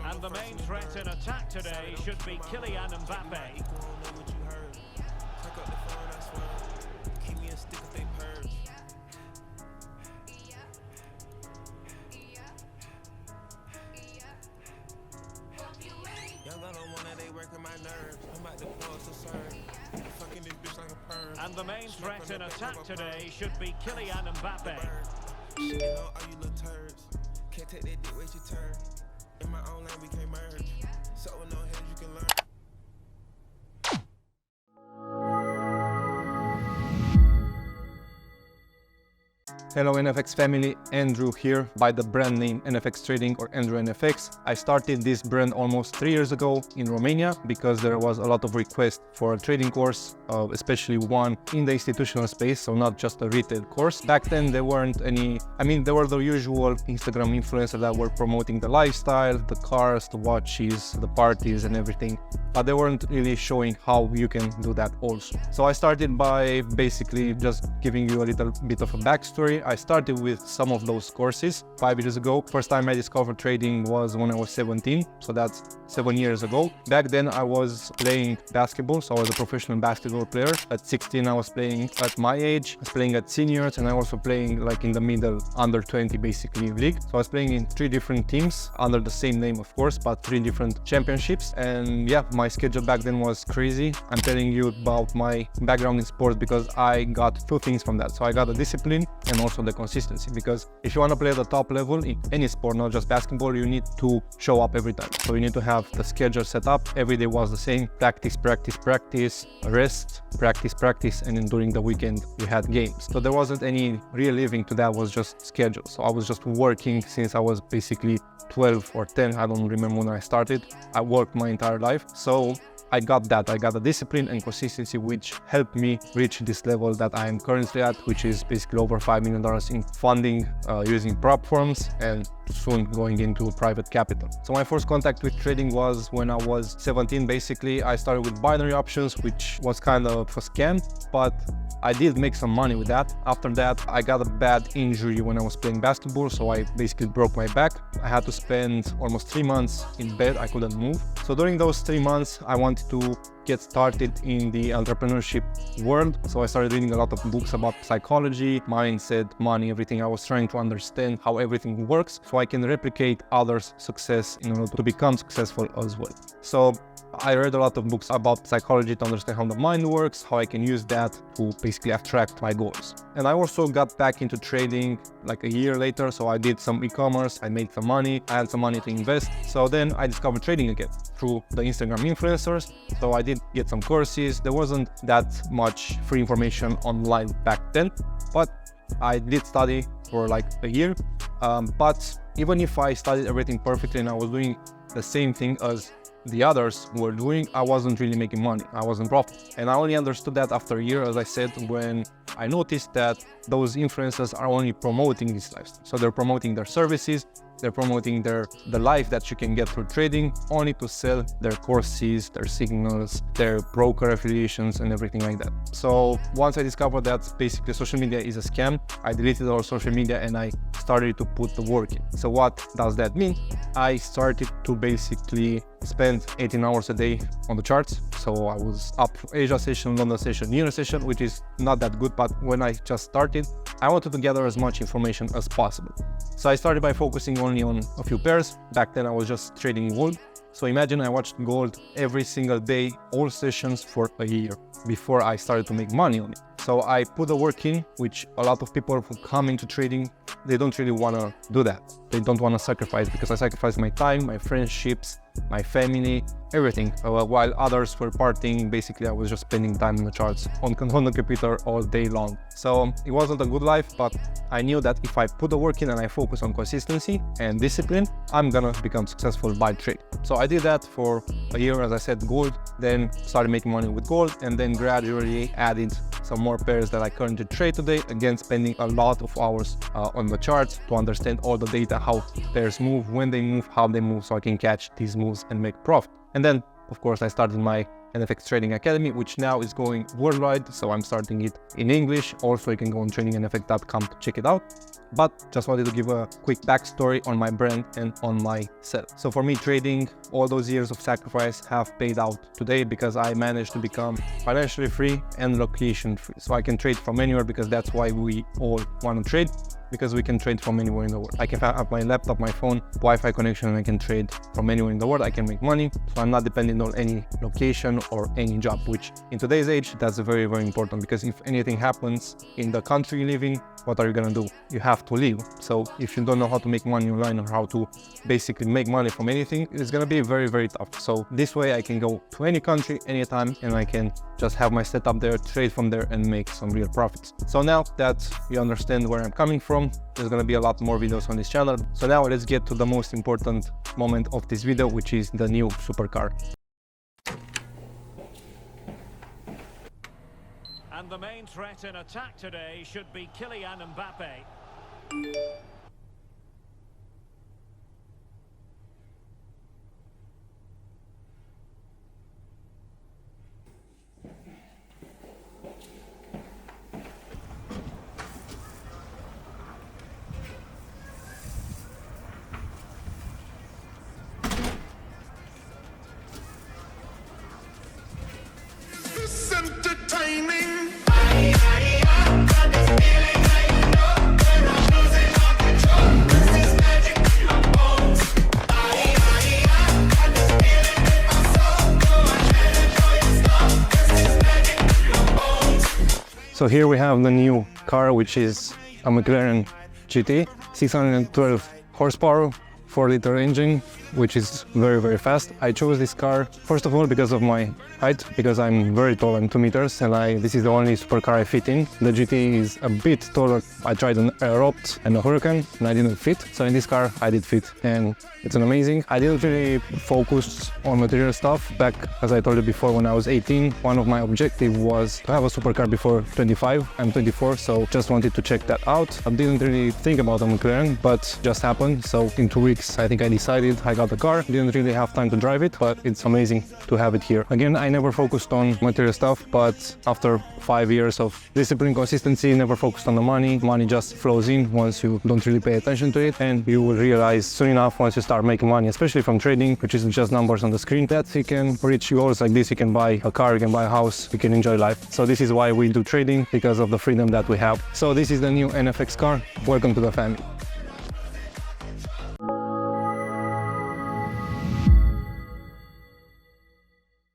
And the main threat in attack today should be Kylian Mbappe. And the main threat in attack today should be Kylian Mbappe. Can't take that dick, waste your turn. In my own lane we can't merge. So with no head you can learn. Hello NFX family, Andrew here by the brand name NFX Trading or Andrew NFX. I started this brand almost 3 years ago in Romania because there was a lot of requests for a trading course, especially one in the institutional space, so not just a retail course. Back then there weren't any, there were the usual Instagram influencers that were promoting the lifestyle, the cars, the watches, the parties and everything, but they weren't really showing how you can do that also. So I started by basically just giving you a little bit of a backstory. I started with some of those courses 5 years ago. First time I discovered trading was when I was 17, so that's 7 years ago. Back then I was playing basketball, so I was a professional basketball player. At 16 I was playing at my age, I was playing at seniors, and I also playing like in the middle under 20 basically league. So I was playing in 3 different teams under the same name of course, but 3 different championships. And yeah, my schedule back then was crazy. I'm telling you about my background in sports because I got 2 things from that. So I got the discipline and also the consistency, because if you want to play at the top level in any sport, not just basketball, you need to show up every time. So you need to have the schedule set up. Every day was the same: practice, practice, practice, rest, practice, practice, and then during the weekend we had games. So there wasn't any real living to that, was just schedule. So I was just working since I was basically 12 or 10, I don't remember when I started. I worked my entire life. So I got that. I got the discipline and consistency, which helped me reach this level that I am currently at, which is basically over $5 million in funding using prop firms and soon going into private capital. So my first contact with trading was when I was 17. Basically, I started with binary options, which was kind of a scam, but I did make some money with that. After that, I got a bad injury when I was playing basketball, so I basically broke my back. I had to spend almost 3 months in bed. I couldn't move. So during those 3 months, I wanted to get started in the entrepreneurship world. So I started reading a lot of books about psychology, mindset, money, everything. I was trying to understand how everything works so I can replicate others' success in order to become successful as well. So I read a lot of books about psychology to understand how the mind works, how I can use that to basically attract my goals. And I also got back into trading like a year later. So I did some e-commerce, I made some money, I had some money to invest. So then I discovered trading again through the Instagram influencers. So I did get some courses. There wasn't that much free information online back then, but I did study for like a year. But even if I studied everything perfectly and I was doing the same thing as the others were doing, I wasn't really making money. I wasn't profitable. And I only understood that after a year, as I said, when I noticed that those influencers are only promoting this lifestyle. So they're promoting their services, they're promoting the life that you can get through trading, only to sell their courses, their signals, their broker affiliations and everything like that. So once I discovered that basically social media is a scam, I deleted all social media and I started to put the work in. So what does that mean? I started to basically spend 18 hours a day on the charts. So I was up Asia session, London session, New York session, which is not that good, but when I just started, I wanted to gather as much information as possible. So I started by focusing only on a few pairs. Back then I was just trading gold. So imagine I watched gold every single day, all sessions for a year before I started to make money on it. So I put the work in, which a lot of people who come into trading, they don't really want to do that. They don't want to sacrifice, because I sacrificed my time, my friendships, my family, everything. While others were partying, basically I was just spending time on the charts on the computer all day long. So it wasn't a good life, but I knew that if I put the work in and I focus on consistency and discipline, I'm gonna become successful by trade. So I did that for a year, as I said, gold, then started making money with gold, and then gradually added some more pairs that I currently trade today. Again, spending a lot of hours on the charts to understand all the data, how pairs move, when they move, how they move, so I can catch these moves and make profit. And then, of course, I started my NFX Trading Academy, which now is going worldwide. So I'm starting it in English. Also, you can go on tradingnfx.com to check it out. But just wanted to give a quick backstory on my brand and on myself. So for me, trading, all those years of sacrifice have paid out today because I managed to become financially free and location free. So I can trade from anywhere, because that's why we all want to trade, because we can trade from anywhere in the world. I can have my laptop, my phone, Wi-Fi connection, and I can trade from anywhere in the world. I can make money, so I'm not dependent on any location or any job, which in today's age, that's very, very important, because if anything happens in the country you live in, what are you gonna do? You have to leave. So if you don't know how to make money online or how to basically make money from anything, it's gonna be very, very tough. So this way I can go to any country, anytime, and I can just have my setup there, trade from there, and make some real profits. So now that you understand where I'm coming from, there's gonna be a lot more videos on this channel. So now let's get to the most important moment of this video, which is the new supercar. And the main threat in attack today should be Kylian Mbappe. It's entertaining. So here we have the new car, which is a McLaren GT, 612 horsepower, 4-liter engine, which is very, very fast. I chose this car first of all because of my height, because I'm very tall, I'm 2 meters, and this is the only supercar I fit in. The GT is a bit taller. I tried an Aeropt and a Huracan and I didn't fit. So in this car I did fit, and it's an amazing. I didn't really focus on material stuff back, as I told you before, when I was 18. One of my objectives was to have a supercar before 25. I'm 24, so just wanted to check that out. I didn't really think about a McLaren, but just happened. So in 2 weeks, I think I decided, I got the car. Didn't really have time to drive it, but it's amazing to have it here. Again, I never focused on material stuff, but after 5 years of discipline, consistency, never focused on the money. Money just flows in once you don't really pay attention to it, and you will realize soon enough, once you start making money, especially from trading, which is just numbers on the screen, that you can reach goals like this. You can buy a car, you can buy a house, you can enjoy life. So this is why we do trading, because of the freedom that we have. So this is the new NFX car. Welcome to the family.